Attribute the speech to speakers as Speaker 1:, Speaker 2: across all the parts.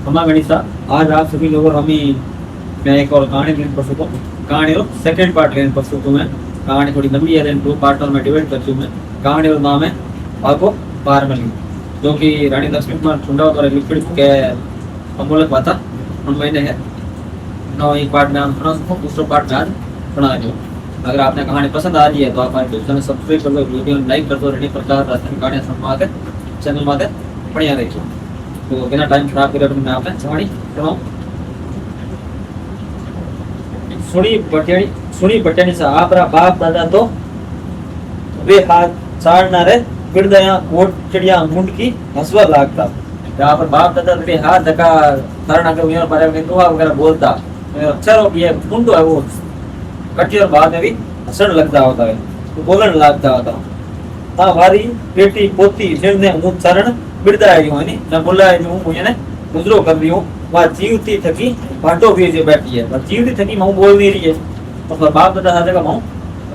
Speaker 1: हमारा गणिसा आज आप सभी लोगों हमें मैं एक और कहानी लेने पर सकूँ। कहानी और सेकंड पार्ट लेने पर सकूँ। मैं कहानी थोड़ी लंबी है, दो पार्ट में डिवाइड करती हूँ। मैं कहानी और नाम है भागो पारमली, जो कि रानी लक्ष्मी कुमार चुंडा द्वारा लिखित के अमूलक बाता उन महीने है। नौ एक पार्ट में आप सुना सकूँ, दूसरा पार्ट में आज सुना रही हूँ। अगर आपने कहानी पसंद आ रही है तो आप हमारे चैनल सब्सक्राइब कर दो, वीडियो लाइक कर दो। रेडी प्रकार कहानियाँ सुनवा के चैनल में बढ़िया रही। तो बिना टाइम खराब करे मैं आपने कहानी सुनाऊँ। सुनी बटेणी से आपरा बाप दादा तो वे हाथ चाड़नारे बिरदया कोटड़िया मुंड की हंसवा लागता। यहाँ पर बाप दादा वे हाथ धक्का चाड़ना के उन्हें बारे में दुआ वगैरह बोलता। अक्षरों की मुंडो है वो कटी और बाद में भी हंसण लगता होता है, तो बोलन लगता होता। ता वारी बेटी पोती निर्णय मुंह चरण बिरदाई हूँ नहीं मैं बोला है जो मुझे ने गुजरो कर रही हूँ। वह जीवती थकी भाटो भी जो बैठी है, वह जीवती थकी मैं बोल नहीं रही है। तो फिर बाप दादा साथ मैं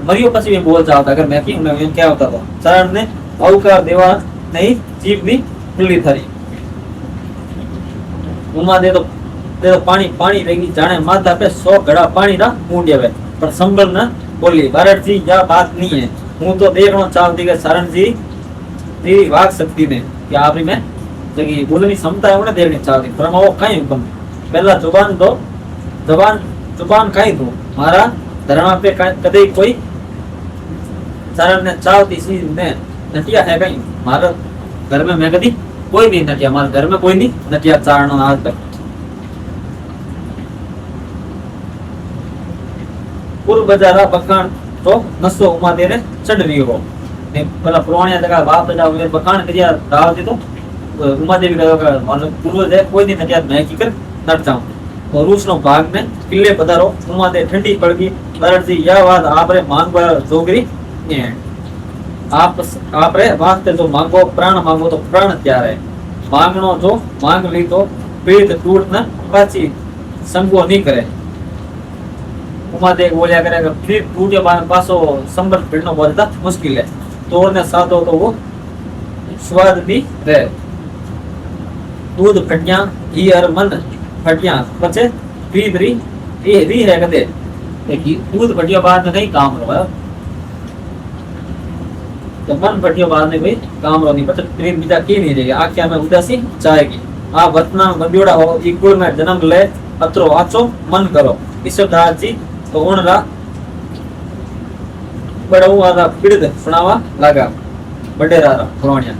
Speaker 1: मरियो पसी में बोल जाता। अगर मैं की उन्हें क्या होता था, चरण ने औकार देवा नहीं जीव भी खुली थरी। उमा दे तो पानी पानी रहेगी जाने माथा पे 100 घड़ा पानी ना मुंडिया वे पर संबल न बोली भारत जी यह बात नहीं है। हूँ तो देखना चाहती है शरण जी तेरी वाक शक्ति ने कि आप में जगी बोलने क्षमता है उन्हें देखनी चाहती। पर वो कहीं हुक्म पहला जुबान कहीं दो मारा धरणा पे कदे कोई शरण ने चाहती सी ने नटिया है कहीं मारा घर में मैं कदी कोई नहीं नटिया, हमारे घर में कोई नहीं नटिया चारण आज तक। पूर्व बजारा बखान तो नसो उमा देने चढ़ रही हो पहला पुराने जगह बाप दादा वगैरह बखान करिया राव जी तो उमा देवी का मतलब पूर्वज है कोई नहीं नटिया मैं की कर नट जाऊं। और रूस नो भाग में किले पधारो उमा दे ठंडी पड़ गई भारत जी यह बात आप रे मांग पर जोगरी है। आप रे वास्ते जो मांगो प्राण मांगो तो प्राण त्यार है। मांगनो जो मांग ली तो पीड़ टूट न पाची संगो नहीं करे। उमा देख बोलिया करेगा फिर टूटे पासो संबल फिरनो बोलता मुश्किल है। तोड़ने साधो तो वो स्वाद भी रहे। दूध फटिया घी और मन फटिया बचे पीद री है कदे दूध फटिया बाद में कहीं काम रहा तो मन फटिया बाद में कोई काम रो नहीं बचे प्रीत बीजा की नहीं रहेगी। आख्या में उदासी चाहेगी आप वतना बंदियोड़ा हो इकुल में जन्म ले अत्रो आचो मन करो ईश्वरदास जी तो उन रा बड़ऊ आदा पीड़ित सुनावा लगा बडेरा पुराणिया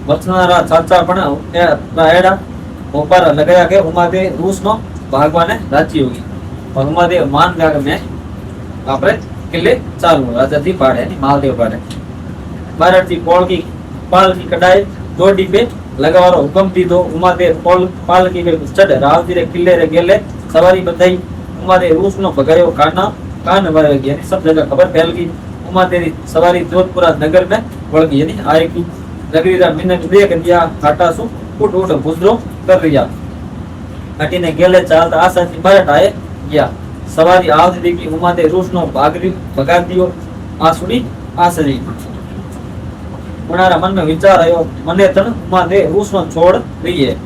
Speaker 1: वचनारा चाचा पण एड़ा ऊपर लगाया के उमा दे रूस नो भागवाने राजी होगी। और उमा दे मान गाग में आपरे किले चालू राजा जी पाड़े नहीं मालदेव पाड़े भारत जी पोल की पाल की कटाई जोड़ी पे लगावारो हुक्म दी दो। उमा दे पोल पाल की पे चढ़ राव जी रे किले रे गेले सवारी बधाई। उमा दे रूस नो भगायो कान भर गया सब जगह खबर फैल गई। उमा तेरी सवारी जोधपुरा नगर में बढ़ गई यानी आएगी नगरी रा मिनट देख दिया काटा सु उठ गुजरो कर रिया हटी ने गेले चालता आशा जी भारत आए गया। सवारी आवती देखी उमा दे रूस नो भगा दियो आसुड़ी आशा जी उनारा मन में विचार आयो मने तन उमा दे रूस नो छोड़ रही है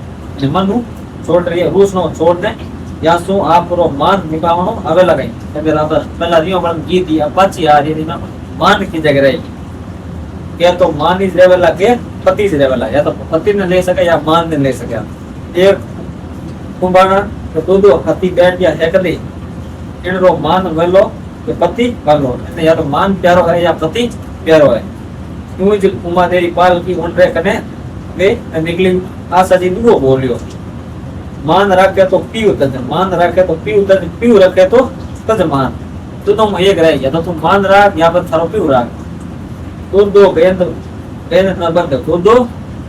Speaker 1: ने मन छोड़ रही है रूस नो छोड़ ने या सु आप रो मान निभावनो हवे लगाई तबे रात पहला रियो बन गीत दिया पाची आ रही ना मान की जगह रही क्या तो मान इस रेवला के पति से रेवला या तो पति ने ले सके या मान ने ले सके। एक कुंभारा तो दो हती बैठ गया है कदी इन रो मान वेलो के पति वालो या तो मान प्यारो है या पति प्यारो है। यूं जो उमा देवी पाल की उनरे कने वे निकली आशा जी दुगो बोलियो मान रखे तो पीऊ तज मान रखे तो पीऊ तज पीऊ रखे तो तज मान तो तुम एक रह या तो तुम मान रख या पर थारो पीऊ रख तो दो गेंद न बंद तो दो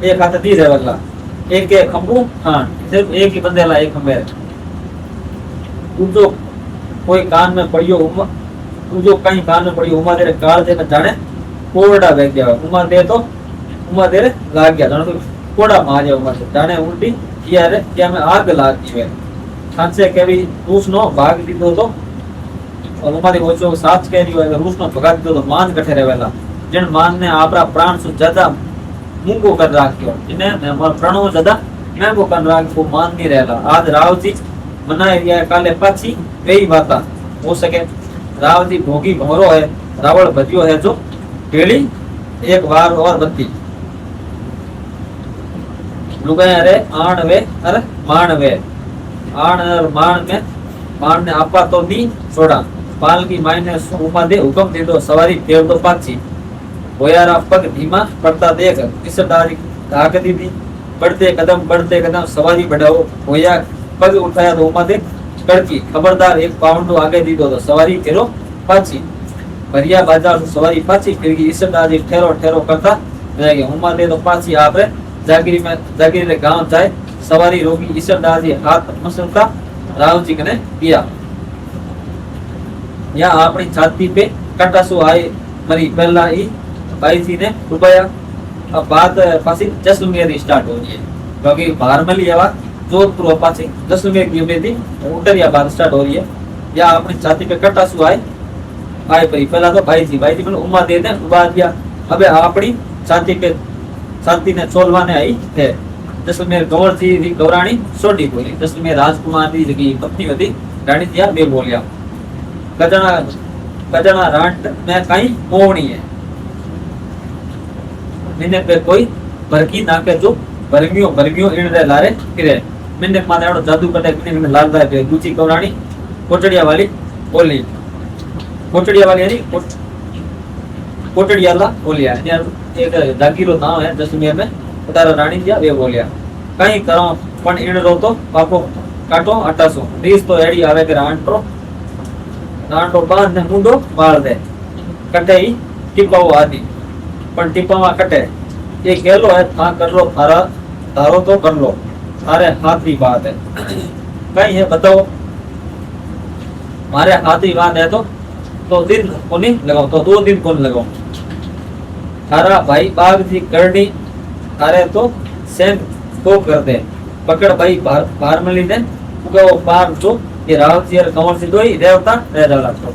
Speaker 1: एक हाथ दी वाला एक के खंबू हाँ सिर्फ एक ही बंदे ला एक खंबे तू जो कोई कान में पड़ियो तू जो कहीं कान में पड़ियो उमा तेरे काल से जाने कोड़ा बैठ गया उमा दे तो उमा तेरे लाग गया जाने तो कोड़ा मारे उमा से जाने उल्टी किया रे क्या मैं आग लाग गई है खांसे के भी रूस नो भाग दी तो और उमा दे वो जो साथ कह रही है रूस नो भगा दी तो मान कठे रे वाला जिन मान ने आपरा प्राण सु ज्यादा मुंगो कर राख्यो जिने हमारा प्राणों ज्यादा मैं वो कनराग को मान नहीं रहला। आज राव जी मनाए रिया काले पाछी कई बाता हो सके। राव जी भोगी भोरो है, रावण भजियो है जो पेड़ी एक बार और बत्ती। लुगाया रे आण वे अरे मान वे आण और मान में मान ने आपा तो दी छोड़ा। पाल की माई ने उमा दे हुक्म दे दो सवारी फेर दो पाछी। होयारा पग धीमा पड़ता देख इस डारी धाक दी थी। बढ़ते कदम सवारी बढ़ाओ। होया पग उठाया तो उमा दे कड़की खबरदार एक पाउंड आगे दी दो तो सवारी फेरो पाछी। भरिया बाजार सवारी पाछी फिर गई। इस डारी ठहरो ठहरो करता रह गया। उमा दे तो पाछी आप जागीर रे गांव जाए। सवारी रोगी ईश्वर दास हाथ मसलता राव जी कने किया। या अपनी छाती पे कटासु आए मरी पहला ही भाई जी ने रुपया। अब बात पासी जैसलमेर स्टार्ट हो रही है क्योंकि भारमली हवा जोधपुर पासी जैसलमेर की बेटी उटरिया बात स्टार्ट हो रही है। या अपनी छाती पे कटासु आए परी पहला तो भाई जी मतलब उमा दे दे उबा दिया। अबे अपनी छाती ने छोलवाने आई है। जैसलमेर गौर थी गौराणी सोडी बोली। जैसलमेर राजकुमार दी जगी पत्नी होती रानी दिया बे बोलिया। कजना रांट में कहीं मोवणी है। मैंने पे कोई भरकी ना के जो भरगियो इन रे लारे फिरे। मैंने माने एड़ो जादू कटे किने लाल दा पे दूची गौराणी कोटड़िया वाली बोली। कोटड़िया वाली यानी कोटड़िया ला बोलिया। एक जागीरो नाम है जैसलमेर में तारा रानी दिया वे बोलिया। कहीं करो पण इन रो तो पापो काटो अटासो रीस तो एड़ी आवे के रांटो बांध ने मुंडो मार दे कटे ही टिपाओ आदि पण टिपावा कटे। ये कहलो है था कर लो थारा धारो तो कर लो थारे हाथ की बात है। कहीं है बताओ मारे हाथ की बात है तो दिन को नहीं लगाओ तो 2 दिन को लगाओ। थारा भाई बाग जी करनी थारे तो सेन को कर दे पकड़ भाई भारमली ने उगा वो पार जो ये राव जी और कंवर जी दो ही देवता रह जाला। तो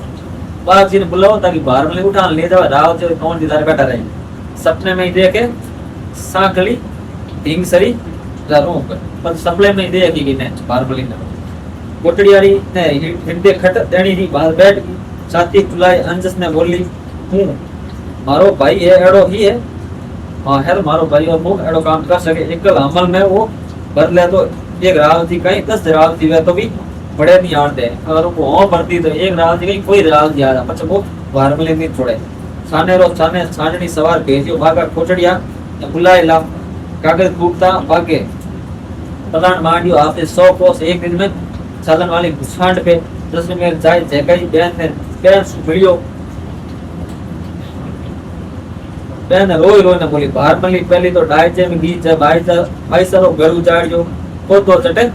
Speaker 1: बाग जी ने बुलाओ ताकि भारमली उठा ले जाओ। राव जी और कंवर जी दार बैठा रहे सपने में ही देखे सांकली ढींगसरी रूप पर सपने में ही देखी कि ने भारमली ने कोटड़ियारी ने हिंदे खट देनी ही बाहर बैठ गई। छाती फुलाई अंजस ने बोली हूं मारो भाई है एड़ो ही है। हाँ है मारो भाई और वो एड़ो काम कर सके एकल अमल में वो भर ले तो एक राव जी कहीं 10 राव जी वे तो भी बड़े नहीं आते। अगर वो हो भरती तो एक राव जी कहीं कोई राव जी आ पछ वो भारमली नहीं छोड़े। साने रो साने छाननी सवार भेजियो भागा कोटड़िया बुलाए ला कागज फूकता भागे प्रदान मांडियो आपने 100 कोस एक दिन में चालन वाली घुसांड पे जैसलमेर जाए जगह बहन मिलियो। बहन रोई ने बोली भारमली पहली तो डायचे में गीच है भाई सरो घर उजाड़ियो तो चटे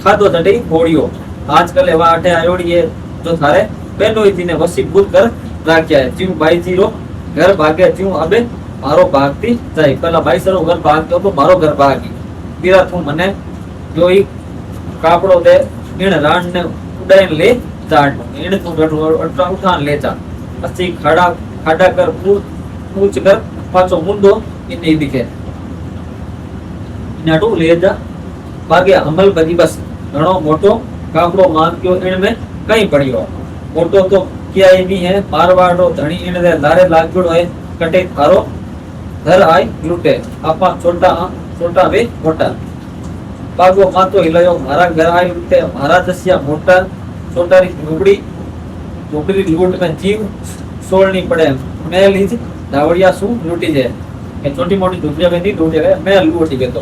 Speaker 1: खादो चटे फोड़ियो। आजकल एवा आटे आयोड़ी है जो थारे बहनों ही ने वसीभूत कर राख्या है। ज्यों भाई जी रो घर भागे ज्यों अबे मारो भागती जाए। पहला भाई सरो घर भागतो तो मारो घर भागी बीरा तू मने जो ही कापड़ो दे इन रान ने उड़ाइन ले जाट इन तू उठान ले जा। अस्सी खाड़ा कर पूछ कर पाछो मुंडो इन नहीं दिखे नाटू ले जा भागे अमल बनी बस घणो मोटो कापड़ो मांग्यो इन में कहीं पड़ियो। मोटो तो किया ही नहीं है मारवाड़ो धणी इन दे लारे लागड़ो है कटे थारो घर आई लूटे आपा छोटा वे मोटा। बागो मातो हिलायो मारा घर आई लूटे मारा दसिया मोटा छोटा री झोपड़ी लूट में जीव सोलनी पड़े। मैं लीज धावड़िया सु लूटी जाए के छोटी मोटी झोपड़िया में नहीं लूटे गए मैं लूटी गए। तो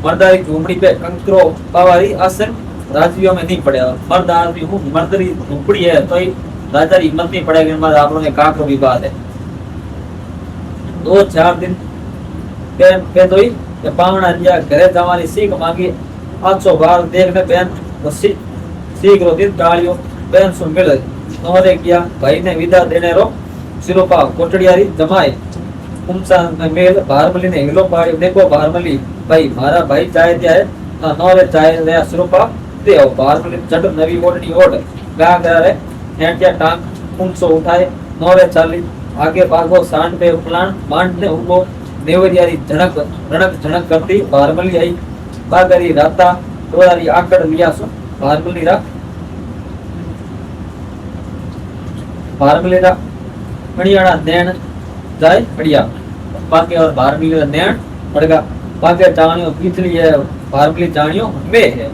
Speaker 1: मर्दारी झोपड़ी पे कंकरो पावारी आसन राजवियों में नहीं पड़े। मर्द आदमी हूँ मर्दरी झोपड़ी है तो राजा की हिम्मत नहीं पड़ेगी। मर्द आप लोगों ने काकरो विवाद है 2-4 दिन पे तो ही पावना दिया घरे जवानी सीख मांगी 800 बार देखने बहन सीख रो दिन डालियो बहन सुन मिल नौरे किया भाई ने विदा देने रो सिरोपा कोटड़ियारी जमाए उमसा मेल भारमली ने हिलो पाड़ी देखो भारमली भाई मारा भाई चाहे दिया है नौरे चाहे नया सिरोपा दे आओ। भारमली चट नवी ओढ़नी ओढ़ गा गा रे हेंटिया टांग उमसो उठाए नौरे चाली आगे भागो सांड पे उपलान मांड ने उगो नेवरियारी झड़क करती भारमली आई बागरी राता तोरारी आकड़ लियासो भारमली रा मणियाड़ा नैन जाए बढ़िया बाकी और भारमली रा नैन पड़गा बाकी चाणियों पीतली है भारमली चाणियों में है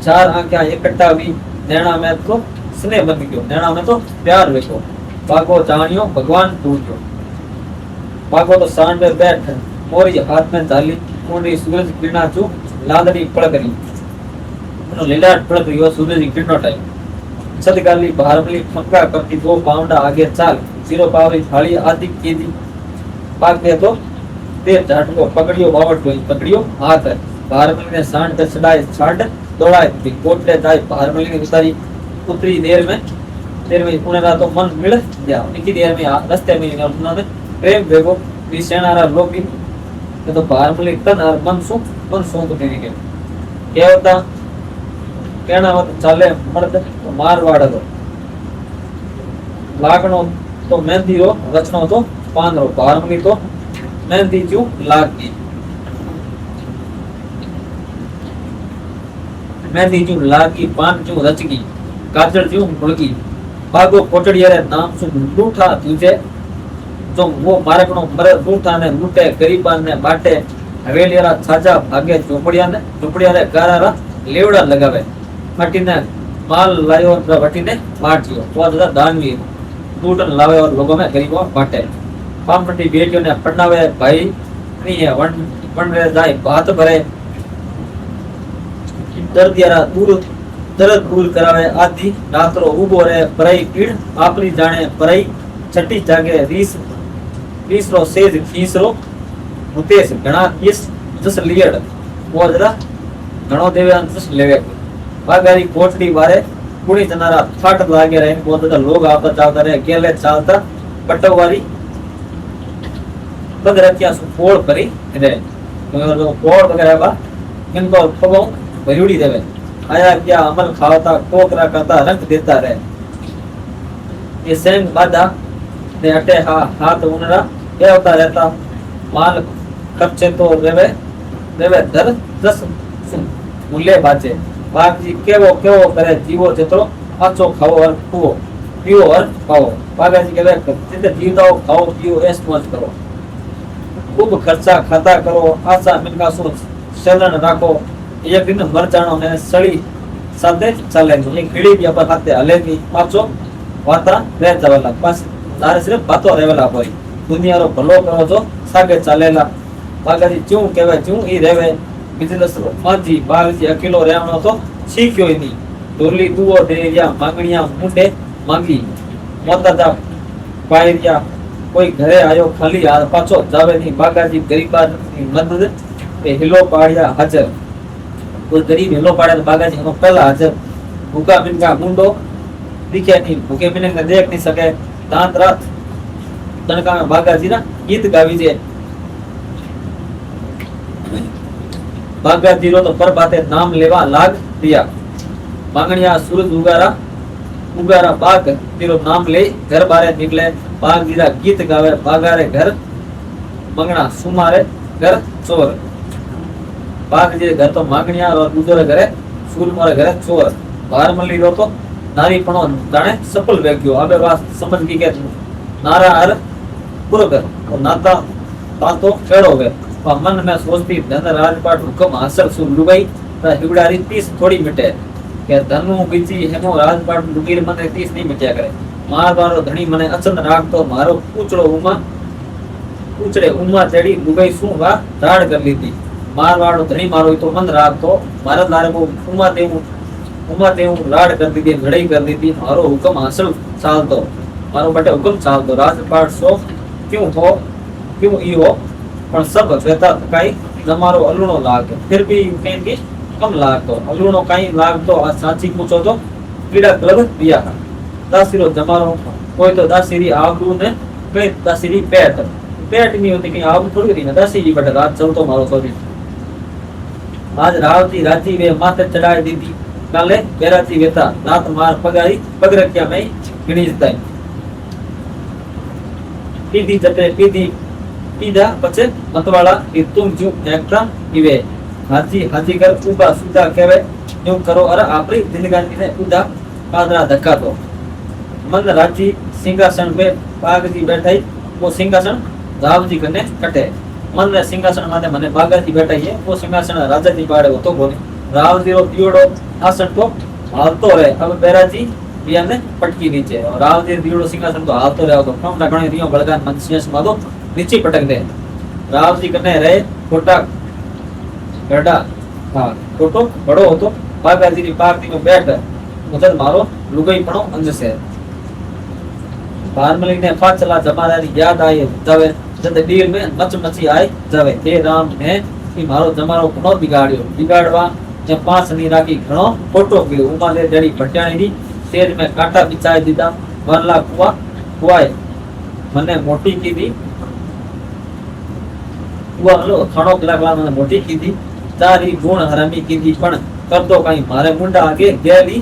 Speaker 1: चार आंखें इकट्ठा भी नैना में तो स्नेह बन गयो नैना में तो प्यार वेखो बागो चाणियों भगवान टूट गयो बागो तो सांड में बैठ मोरी हाथ में चाली कोंडी सूरज किरणा चू लादड़ी पड़ करी उनो लीलाट पड़ गयो सूरज की किरणो टाइम सदगाली भारमली फंका करती दो पाउंडा आगे चाल जीरो पावरी थाली आदि कीदी बागे तो तेर झाटको पकड़ियो बावट कोई पकड़ियो हाथ है भारमली ने सांड पे चढ़ाए छाड़ दौड़ाए थी कोटले जाए भारमली ने उतरी देर में उन्हें तो मन मिल गया इतनी देर में रास्ते में उन्होंने प्रेम वेगो विषयनारा लोग भी तो भारमली तन और मन सो तो देने के क्या होता कहना होता चाले मर्द तो मारवाड़ दो लागनो तो मेहंदी रो रचनो तो पान रो भारमली तो मेहंदी क्यों लागी मेहंदी क्यों लागी पान क्यों रचगी काजल क्यों मुड़गी भागो कोटड़िया रे नाम से लूठा तुझे जो वो मारकनो मर लूठा ने लूटे गरीबान ने बाटे हवेलिया छाजा भागे झोपड़िया रे गारा लेवड़ा लगावे मटी ने माल लायो और वटी ने बांटियो तो दादा दानवी लूटन लावे और लोगों में गरीबों बांटे पामटी बेटियों ने पढ़ावे भाई नहीं है वन रे जाए बात भरे दर्दियारा दर्द दूर करावे आदि रात्रो उबो रे पराई पीड़ आपली जाने पराई छठी जागे रीस रो सेज खीसरो मुतेश घणा किस जस लियड़ वो जरा घणो देवे जस लेवे बागारी कोटड़ी बारे कुणी जनारा फाट लागे रहे वो तो लोग आपस जाता रहे अकेले चालता पटवारी बग रखिया सु पोड़ परी रे तो पोड़ वगैरह बा इनको खबो भरूड़ी देवे आया क्या अमल खावता कोकरा करता रंग देता रहे ये सेंग बादा ने अटे हाथ उनरा क्या होता रहता माल कच्चे तो रेवे दर दस मूल्य बाचे बाग जी केवो करे जीवो जेतरो आचो खाओ और खुओ पीओ और खाओ बागा जी कहवे जिते जीवता हो खाओ पियो ऐश मौज करो खूब खर्चा खाता करो आशा मिनका सो शरण राखो एक दिन मर जानो ने सड़ी साथे चले एक कीड़ी भी अपन हाथे हलेगी पाछो वाता रह जावला पास तारे सिर्फ बातो रहेला होई दुनिया रो भलो करो जो सागे चलेला बागाजी क्यों कहवे क्यों ई रेवे बिजनेस रो माजी बागजी अकेलो रहनो तो सीख्यो ही नहीं डोली दुओ दे या मांगणिया मुंडे मांगी मोता जा पायरिया कोई घरे आयो खाली हाथ पाछो जावे नहीं बागाजी गरीबा मदद पे हिलो पाड़िया हाजर कोई गरीब हिलो पाड़े तो बागाजी को पहला हाजर भूखा मिनका मुंडो दिखे नहीं भूखे मिनक ने देख नहीं सके दांत रात तनका में बागाजी ना गीत गावी जे बागाजी रो तो पर बाते नाम लेवा लाग दिया मांगणिया सूरज उगारा बाग तेरो नाम ले घर बारे निकले बाग जीरा गीत गावे बागारे घर मंगना सुमारे घर चोर बाग जे घर तो मांगणिया और दूसरे घरे सूर मोरे घरे चोर बाहर मली रो तो नारी पणो जाने सफल वेग्यो आबे बात समझ गई के नारा हर पूरो कर और नाता तातो केड़ो वे मन में सोचती धन राजपाट हुक्म हासिल सु लुगाई ता हिबड़ारी 30 थोड़ी मिटे के धनु बीची हेमो राजपाट लुगीर मने 30 नहीं मिट्या करे मार बारो धणी मने अचंद राख तो मारो पूछड़े उमा चढ़ी लुगाई सु वा राड कर ली थी मारवाड़ो धणी मारो तो मन राख तो मारा दारे को उमा देव राड कर दी थी लड़ाई कर दी थी मारो हुक्म हासिल चाल दो मारो बटे हुक्म चाल दो राजपाट सो क्यों ई हो पर सब कहता काई नमारो अलूणो लाग फिर भी कहीं की कम लाग तो अलूणो काई लाग तो आ साची पूछो तो कीड़ा क्लब दिया दासीरो जमारो कोई तो दासीरी आवडू ने कई दासीरी पेट नहीं होती कहीं आव थोड़ी होती ना दासीरी बट रात चलतो मारो तो भी आज रावती राती वे माथे चढ़ाई दी थी काले बेराती वेता रात मार पगारी पग रखिया में गिनी जता पीधी जते पीधा पछे मतवाला ई तुम जो एकटा इवे હાજી હાજી કર ઉભા સુધા કહેવાય એવું કરો અરે આપણી જિંદગાની ઉદા પાદરા ધક્કા દો मन राजी सिंहासन पे बागजी बैठाई वो सिंहासन रावजी कने कटे मन रे सिंहासन माथे मने बागजी बैठाई है वो सिंहासन राजा जी बाड़े हो तो बोले रावजी रो दियोड़ो आसन तो हालतो रहे अब बैराजी बिया ने पटकी नीचे और रावजी दियोड़ो सिंहासन तो हालतो रहे तो कम ना गणे रियो बलगान मन सिंहासन मादो नीचे पटक दे रावजी कने रहे छोटा गड़ा हां छोटो बड़ो होतो बागजी री पार्टी में बैठ मुझे मारो लुगाई पड़ो अंदर से भारमली ने पाचला जमानानी याद आई तवे जद डील में मचमची आई जवे हे राम ने ई मारो जमारो कोनो बिगाड्यो बिगाडवा जे पास नी राखी घणो फोटो गयो उमा ले जड़ी भट्याणी दी तेज में कांटा बिछाई दीदा वरला कुआ कुआए मने मोटी कीधी कुआ लो खणो लागला मने मोटी कीधी तारी गुण हरामी कीधी पण करतो काई मारे मुंडा आगे गेली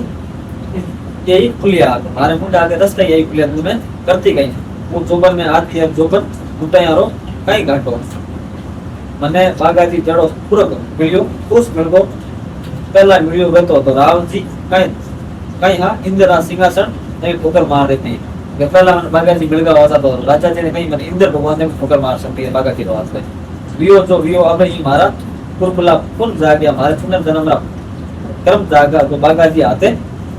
Speaker 1: यही खुलिया मारे मुंडा आगे रस्ता यही खुलिया तुम्हें करती गई वो जोबन में आती है जोबन उठायारो कई घाटो मने बागाजी जड़ो पूरक मिलियो उस मिलको पहला मिलियो रहतो तो रावजी कई कई हां इंद्र सिंहासन ने ठोकर मार देते हैं कि पहला मन बागाजी मिलगा वासा तो राजा जी ने कहीं मन इंद्र भगवान ने ठोकर मार सकती है बागाजी रो वास्ते वियो जो वियो अब ही मारा कुरबला कुल जागया मारे पुनर्जन्म रा कर्म जागा तो बागाजी आते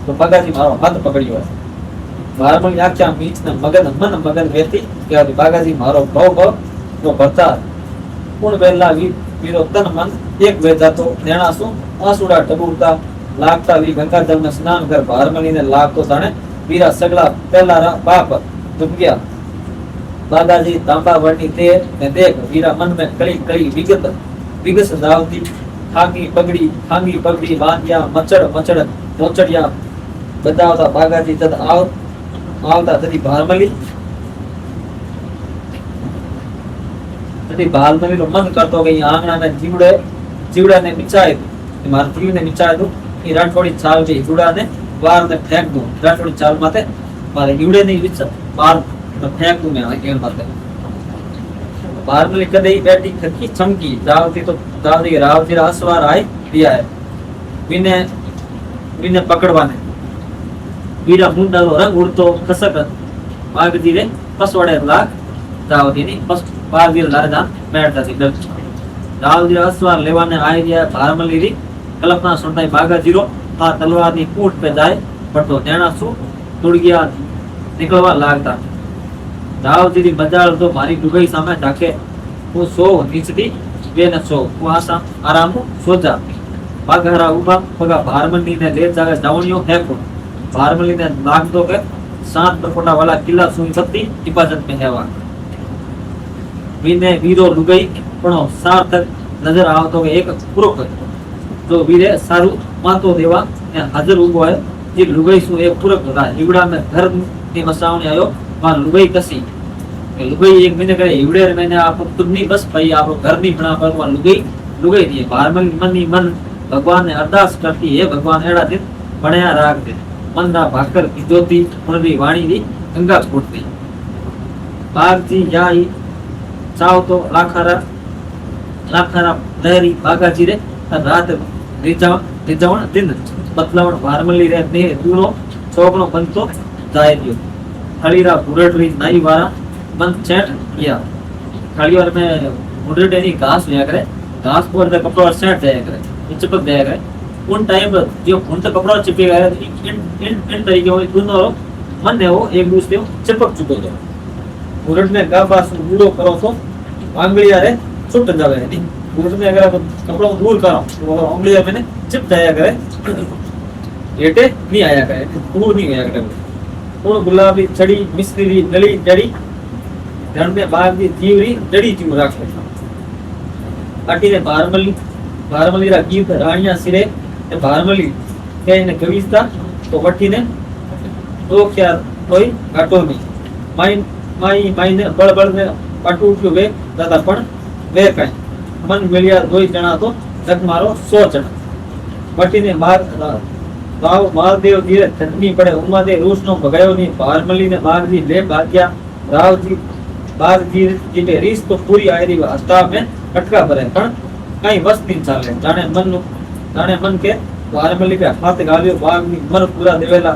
Speaker 1: तो बागाजी मारो हाथ पकड़ियो भारमली आख्या मीच ने मगन मन मगन वेती के बागाजी मारो भव भव तो भरता पूर्ण वेला वीरो तन मन एक वेजा तो नेणासु आसुड़ा टबुरता लागता वी गंगा जल में स्नान कर भारमली ने लाग तो जाने वीरा सगला पहला रा बाप डूब गया बागाजी तांबा वर्णी ते ने देख वीरा मन में कड़ी कड़ी विगत विगस दावती खांगी पगड़ी बांधिया मचड़ मचड़ मोचड़िया बदावता बागाजी तद आवता तदी भारमली रो मन करतो गई आंगणा ने जीवड़ा ने मिचाए मार जीव ने मिचाए दो ई राठोड़ी चाल जे जीवड़ा ने बार ने फेंक दूं राठोड़ी चाल माथे मारे जीवड़े ने विच बार फेंक दूं मैं आगे माथे भारमली कदे बैठी थकी चमकी दावती रावजी रासवार आए दिया है विने पकड़वाने वीरा मुंडा रंग उड़तो खसक बागजी रे पसवड़े लाग दावती नी पस बागजी लारे जान बैठता थी डर दावती असवार लेवाने आई दिया भारमली री कल्पना सुनताई बागाजी रो आ तलवार नी कूट पे जाए पड़तो नेणा सु तुड़गिया निकलवा लागता दावती री बजाळ तो मारी डुगई सामे ढाके वो सो नीचती बेने सो वो आसा आराम सो जा बागहरा उबा पगा भारमली ने ले जागा जावणियो है को भारमली ने नाग दो के 7 परकोटा वाला किला सुई सत्ती हिफाजत में हैवा वीने वीरो लुगई पणो सार्थक नजर आवतो के एक पुरुष जो वीरे सारू मातो देवा ने हाजर उबो है जे लुगई सु एक पुरुष था हिवड़ा में घर ની મસાવણી આયો માં લુગઈ કસી લુગઈ એક મહિને કરે हिवड़े मैंने आप खुद नहीं बस भाई आप घर नहीं बना पर लुगई दिए भारमली मन मन भगवान ने अरदास करती है भगवान एड़ा दिन बनया राख दे मन ना भाकर की ज्योति उनरी वाणी दी गंगा फूटती बाग जी जाई चाहो तो लाखारा दहरी बागा जी रे रात रिजावण दिन बदलावण भारमली रे ने दूनो चौकनो बनतो जाए दियो खलीरा बुरटरी नाई वारा बंद सेट किया खलीवर में बुरटे नी घास लिया करे घास पर से कपड़ा सेट जाया करे चिपक जाया करे उन टाइम पर जो उन तक कपड़ा चिपकेगा इन तरीके से दोनों मन है वो एक दूसरे को चिपक चुके थे बुरट में गाबा बूढ़ो करो तो आंगलियां रे छूट जावे नहीं बुरट में अगर कपड़ा दूर करो तो आंगलियां में चिप जाया करे एटे नहीं आया करे दूर नहीं आया करे पूर्ण गुलाबी छड़ी मिस्त्री डली जड़ी धन में बाग दी जीवरी जड़ी जीव राख ले आटी ने भारमली रा गीत राणिया सिरे ने भारमली के ने कविता तो वठी ने तो क्या कोई घाटो नहीं माई ने बड़ ने पाटू के वे दादा पण वे कई मन मिलिया दोई जना तो जग मारो 100 जना वठी ने बाग महादेव धीरे चटनी पड़े उमा दे रूस नो भगायो नी भारमली ने बाग जी ले भाग्या राव जी बाग जी ने रीस तो पूरी आई रही हस्ता में कटका भरे पण કઈ વસ્તી ચાલે જાણે મન કે બારમલી पे हाथ गालियो बाग ની મર પૂરા દેવેલા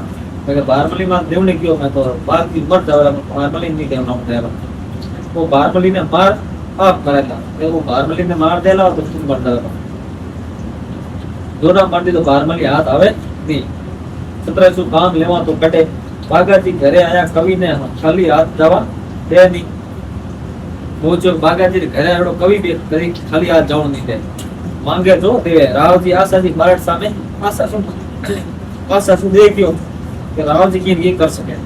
Speaker 1: કે બારમલી માં દેવને કયો મેં તો બાગ ની મર દેવેલા બારમલી ની કેમ નામ દેવેલા वो बारमली ने मार आप करेला वो बारमली ने मार देला तो तुम मर देवेला जो ना मार दी तो बारमली हाथ आवे नहीं 1700 काम लेवा तो कटे बागाजी घरे आया कवि ने खाली हाथ जावा दे नहीं वो जो बागाजी घरे आयो कवि भी करी खाली हाथ जाव नहीं दे मांगे जो देवे रावजी आशाजी मराठ सामे आशा सु देखियो कि रावजी की ये कर सके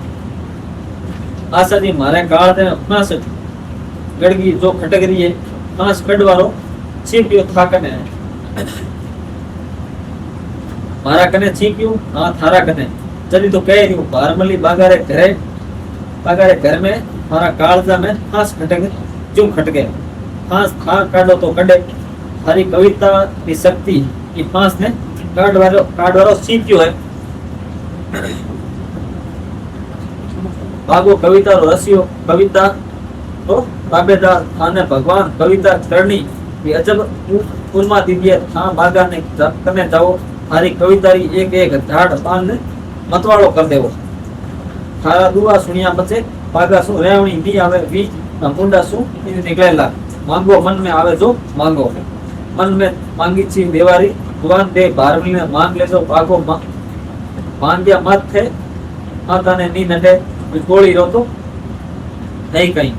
Speaker 1: आशाजी मारे काल दे अपना से गड़गी जो खटक रही है पांच कड़वारो छीपियो थाकने मारा कने छीपियो हां थारा कने चली तो कह रही हूं बारमली बागारे घर में मारा कालजा में फांस खटक क्यों खटके फांस था काटो तो कड़े थारी कविता की शक्ति की फांस ने काटवारो सीप्यो है भागो कविता रो रसियो कविता तो ताबेदार थाने भगवान कविता करनी ये अजब उर्मा दीजिए था बागा ने कने जाओ थारी कविता री एक एक झाड़ पान ने मतवाड़ो कर देवो थारा दुआ सुनिया बचे बागा सु रेवणी नी आवे वी मुंडा सु निकलेला मांगो मन में आवे जो मांगो मन में मांगी छी देवारी भगवान दे बारमली ने मांग ले जो बागो मांगिया मत थे माता ने नी नडे गोली रो तो नहीं कहीं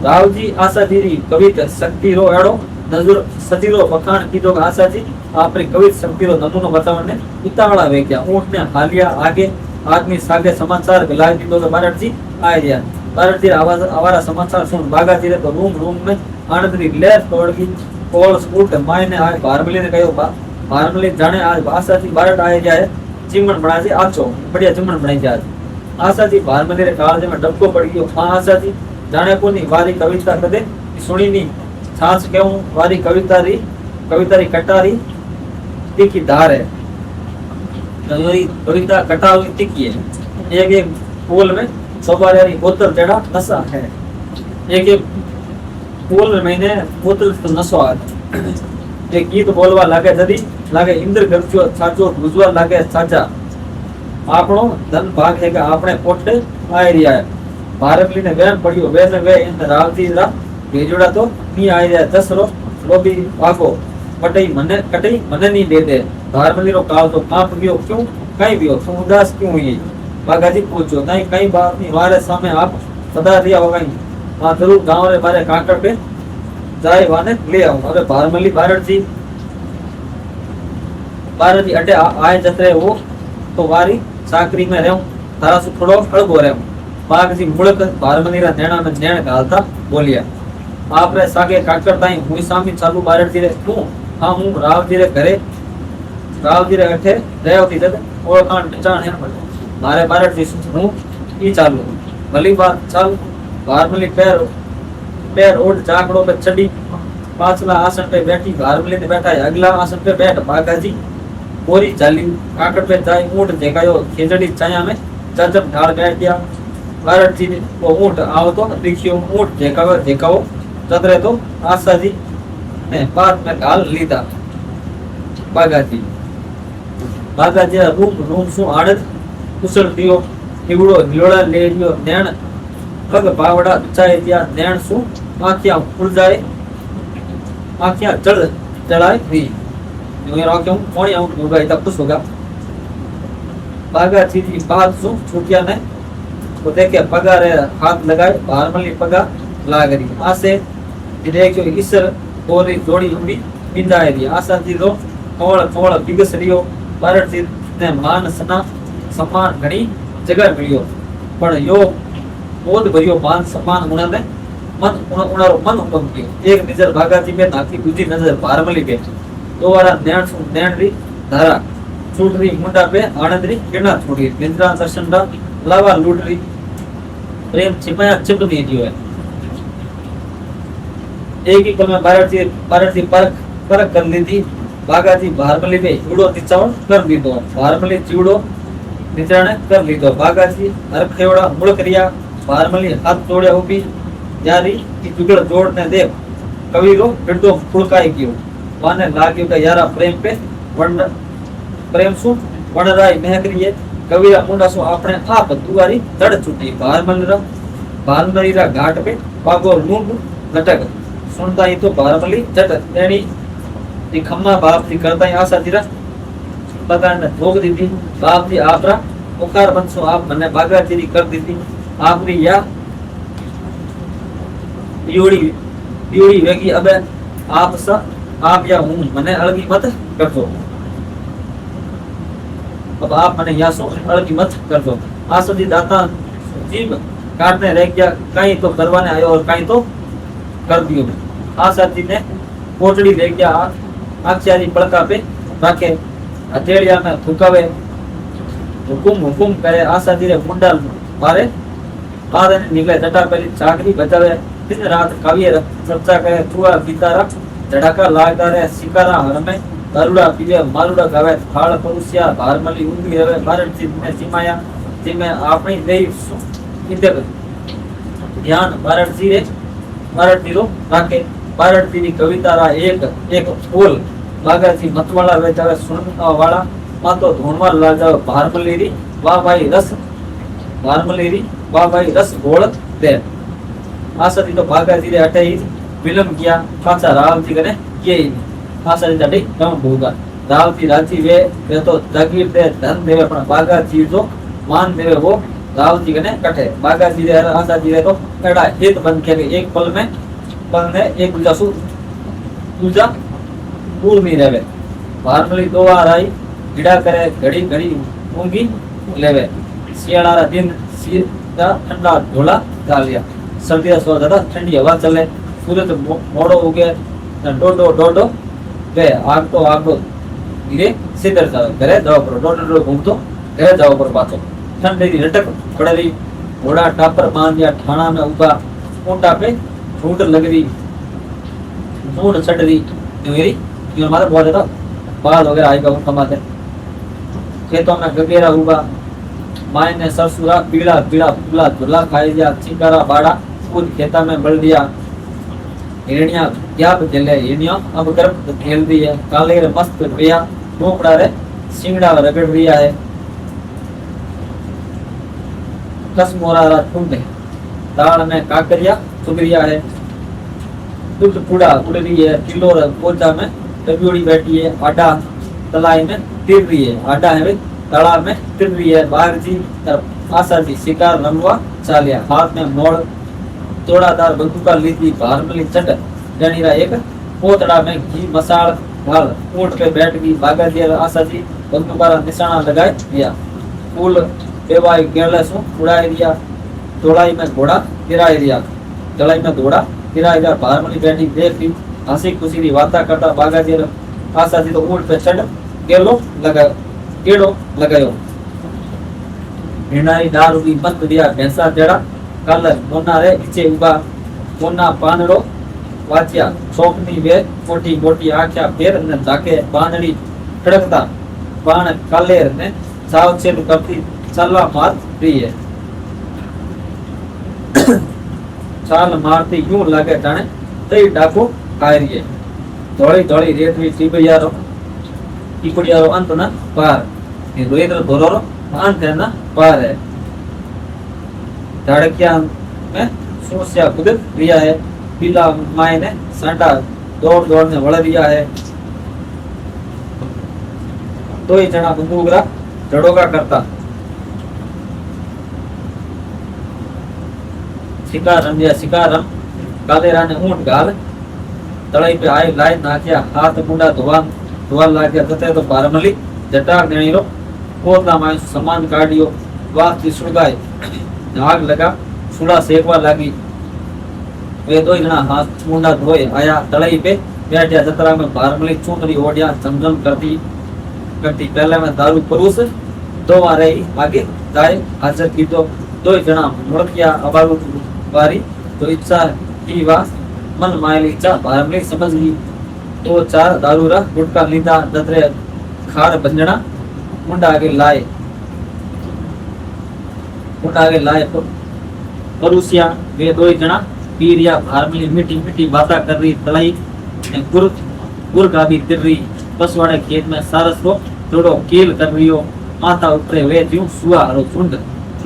Speaker 1: रावजी आशाजी री कविता शक्ति रो एड़ो नजर सतीरो बखान कीधो आशाजी आपरी कविता शक्ति रो नमूनो बतावने उतावळा वे क्या ऊंट ने हालिया आगे आदमी सागे समाचार गलाय दीधो तो बारटजी आए गया बारटजी आवाज आवारा समाचार सुन बागाजी रे तो रूम में आनंदरी लेर तोड़गी कोल स्कूट माय ने आए बारमली ने कहो बारमली जाने आज आशाजी बारट आए जाए चिमन बना जी आचो बढ़िया चिमन बनाई जाए आशाजी बारमली रे काल में डबको पड़ गयो हां आशाजी जाने को नहीं वारी कविता कदे सुनी नहीं छाछ कहूं वारी कविता री कटारी तीखी धार है वारी कविता कटा हुई तीखी है एक फूल में सवार यारी बोतल जड़ा नशा है एक फूल में मैंने बोतल तो नशो आ एक गीत बोलवा लागे जदी लागे इंद्र गर्जो साचो गुजवा लागे साचा आपनो धन भाग है कि आपने पोटे आए रिया है बारमली ने वेन पड़ियो वेन वे इन रावजी रा भेजोड़ा तो नी आए रे दसरो लोबी भागो कटई मने नी दे दे बारमली रो काल तो कांप गयो क्यों कई बियो तुम उदास क्यों हुई बागाजी पूछो नहीं कई बात नहीं हमारे सामने आप सदा रिया हो गई हां जरूर गांव रे बारे काकड़ पे जाए वाने ले आऊं अबे बारमली बारट जी अटे आए जतरे वो तो वारी साकरी में रहूं थारा सु थोड़ो अड़गो रहूं बाग जी मुड़क बारमली रा नेणा में नेण घालता बोलिया आपरे सागे काकड़ ताई हुई सामी चालू बारट जी रे तू हां हूं राव जी रे घरे अठे रहती जद ओळखाण पहचान है मारे बारट जी हूं ई चालू भली बात चल बारमली पैर ओढ़ चाकड़ो पे चढ़ी पाछला आसन पे बैठी बारमली ने बैठा है अगला आसन पे बैठ बागाजी बोरी चाली काकड़ पे जाए ऊंट देखायो खिचड़ी छाया में जजब ढाल बैठ गया बारट जी ने वो ऊंट आओ तो देखियो ऊंट देखाओ चतरे तो आशा जी ने बात में गाल लीधा बागाजी रूम सु आड़त कुशल दियो हीवड़ो हीलोड़ा ले लियो नैण पग पावड़ा चाहे दिया नैण सु आंखियां खुल जाए आंखियां चढ़ाए हुई यूं रखूं कोणी आऊं होगा इतना खुश होगा बागा जी बात सु छुटिया ने तो देखे पगार हाथ लगाए बारमली पगा लाग रही आसे देखो ईश्वर कोरी जोड़ी उड़ी बिंदाए दी आशा जी रो थोड़ बिगस रियो बारट जी ने मान सना सम्मान घणी जगह मिलियो पण यो बोध भरियो मान सम्मान उन्होंने उनारो मन हुकम कियो एक नजर बागाजी पे नाखी दूसरी नजर बारमली पे दोबारा नैण री धारा छूट रही मुंडा पे आनंद री किरणा छोड़ी निद्रा दर्शन रा लावा लूट रही प्रेम छिपाया छिप नहीं दियो है एक ही कल में बारट जी परख कर ली थी बागाजी बारमली पे चूड़ो निचावण कर ली दो बारमली चूड़ो निचावण कर ली दो बागाजी हरखेवड़ा मुड़क रिया बारमली हाथ जोड़े उभी यारी की जुगड़ जोड़ने दे कविरो हृदय फुड़काई गयो वाने लाग्यो के यारा प्रेम पे वंड प्रेम सु वणराय महकरीए कविरा मुंडा सु आपने आप दुआरी तड़ छूटी भारमलीरा घाट पे पागो लूंग लटक सुनता ही तो भारमली जट एनी ती खम्मा बाप थी करता ही आशा तीरा पता न ठोक दी थी बाप थी आपरा पुकार बनसो आप मने बागा चीरी कर दी थी आपरी या योड़ी योड़ी वेगी अबे आप सा आप या हूं मने अलगी मत कर दो अब आप मने या सो अलगी मत कर दो आसदी दाता जीव काटने रह गया कहीं तो करवाने आयो और कहीं तो कर दियो आसादी ने कोटड़ी ले गया आचारी पड़का पे रखे हथेलिया में थुकावे हुकुम करे आसादी रे मुंडा मारे बाद ने निकले जटा पहली चाकरी बचावे दिन रात काव्य चर्चा करे थुआ पितारा झड़का लागता रे शिकारा हरमे दारूड़ा पीवे मारूड़ा गावे थाल परुसिया भारमली उंगी रवे भारत जी में सीमाया जिमे अपनी देई इधर ध्यान भारत जी रे भारत रो राखे भारत जी की कविता रा एक फूल बागाजी मतवाला वेचावे सुनता वाला मातो धोनवाल लाजावे भारमलीरी वाह भाई रस गोल दे आसती तो बागाजी रे हटे ही विलंब किया पाचा राव जी कने ये आसती जड़ी कम होगा राव जी राजी वे तो जागीर दे धन देवे पण बागाजी जो मान देवे वो राव जी कने कटे बागाजी रे आशा जी रे तो एड़ा हित बन के एक पल में एक दूजा दूर नहीं रहे भारमली दो बार आई गिड़ा करे घड़ी घड़ी ऊंगी लेवे सियाड़ा रा दिन सीधा ठंडा धोला डालिया सर्दी सो ज्यादा ठंडी हवा चले सूरज मोड़ो उगे डोडो वे आग तो धीरे सीधे घरे जाओ पर डोडो घूमतो घरे जाओ पर पाछो ठंडी लटक पड़ेली घोड़ा टापर बांध या ठाणा में उबा ऊंटा पे झूठ लग रही झूठ चढ़ रही मेरी ये हमारे बहुत ज्यादा बाल वगैरह आएगा वो कमाते खेतों में गगेरा हुआ माए ने सरसुरा पीला पीला फूला धुला खाई दिया चिकारा बाड़ा खुद खेता में बल दिया हिरनिया क्या बदले हिरनिया अब गर्भ खेल दी है काले रे मस्त पिया ढोकड़ा रे सिंगड़ा रगड़ दिया है कस मोरा रा ठुंडे दाल में काकरिया चुगरिया है दूध पूड़ा उड़ रही है किलो पोचा में टबियोड़ी बैठी है आटा तलाई में तिर रही है आटा है तालाब में तिर रही है बाहर जी आशा जी शिकार रंगवा चालिया हाथ में मोड़ तोड़ादार बंदूका ली थी भारमली चट जनी रा एक पोतड़ा में घी मसाल डाल ऊंट पे बैठ गई बागा दिया आशा जी बंदूका रा निशाना लगाए दिया फूल बेवाई गेले सु उड़ाई दिया तोड़ाई में घोड़ा गिराई दिया तलाई में घोड़ा गिराई दिया भारमली बैठी देख ली हंसी खुशी की वार्ता करता बागाजी आशा जी तो ऊंट पे चढ़ गेलो लगायो हिरनारी दारू की मत दिया भैंसा जड़ा कल मोना रे इचे उबा मोना पानड़ो वाचिया छोकनी वे मोटी मोटी आंखिया फेर ने जाके बांधड़ी खड़कता बाण कालेर ने सावचेत करती चाला मार रही है चाल मारती यूं लगे जाने तई डाको खाई है धोड़ी धोड़ी रेत में टीबयारो टीपड़ियारो अंत ना पार ये रोएदर धोरो अंत है ना पार है धड़किया में सोसिया कुदर रिया है पीला माए ने सांटा दौड़ ने वड़ रिया है तो ही जना बंदूकरा जड़ोगा करता शिकारम कालेरा ने ऊंट गाल तलाई पे आए लाए नाकिया हाथ मुंडा धोवा लाग्या जते तो भारमली जटार देणीरो पोता माय समान काढियो वास सुड़गाय आग लगा सुड़ा सेकवा लागी वे दो जना हाथ मुंडा धोए आया तलाई पे बैठया जतरा में भारमली चुनरी ओढ़िया झमझम करती पहले में दारू परोस दो वारे आगे जाए हाजर की तो दो जना मुड़किया अबारू वारी तो इच्छा की वास मन मायली इच्छा भारमली समझ गई तो चार दारूरा गुटका लीधा जतरे खार बंजना मुंडा आगे लाए परुसिया वे दो जना पी रिया भार मिली मीठी मीठी बातें कर रही तलाई ने गुर का भी तिर रही पसवाड़े खेत में सारस को थोड़ो कील कर रही हो माता ऊपरे वे थी सुआ रो झुंड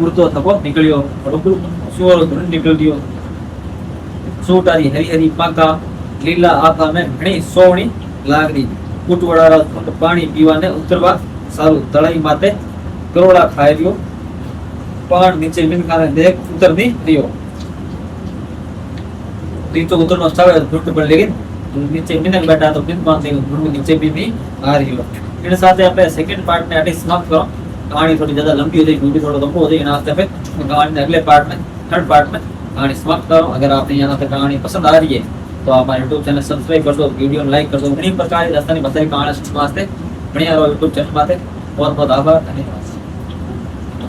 Speaker 1: उड़तो थको निकलियो सुअर झुंड निकल दियो सूटारी हरी हरी पाका लीला आखा में घणी सोवणी लाग रही कुटवड़ा पानी पीवा ने उतरवा सारू तलाई माते करोड़ा खाए रियो पण नीचे मिनका ने देख उतर दी रियो ती तो उतरनो चाहे झुंड पर लेकिन नीचे मिनक बैठा तो मिन पास झुंड नीचे भी नहीं आ रही हो इन साथ આપણે સેકન્ડ પાર્ટ ને આટલી સમાપ્ત કરો कहानी थोड़ी ज्यादा लंबी हो जाएगी वीडियो थोड़ा लंबा हो जाएगा नाश्ते पे कहानी ने अगले पार्ट में थर्ड पार्ट में कहानी समाप्त करो अगर आपने यहाँ तक कहानी पसंद आ रही है तो आप हमारे यूट्यूब चैनल सब्सक्राइब कर दो वीडियो लाइक कर दो घनी प्रकार की दास्तानी बताई कहानी वास्ते बढ़िया यूट्यूब चैनल बातें बहुत बहुत आभार धन्यवाद।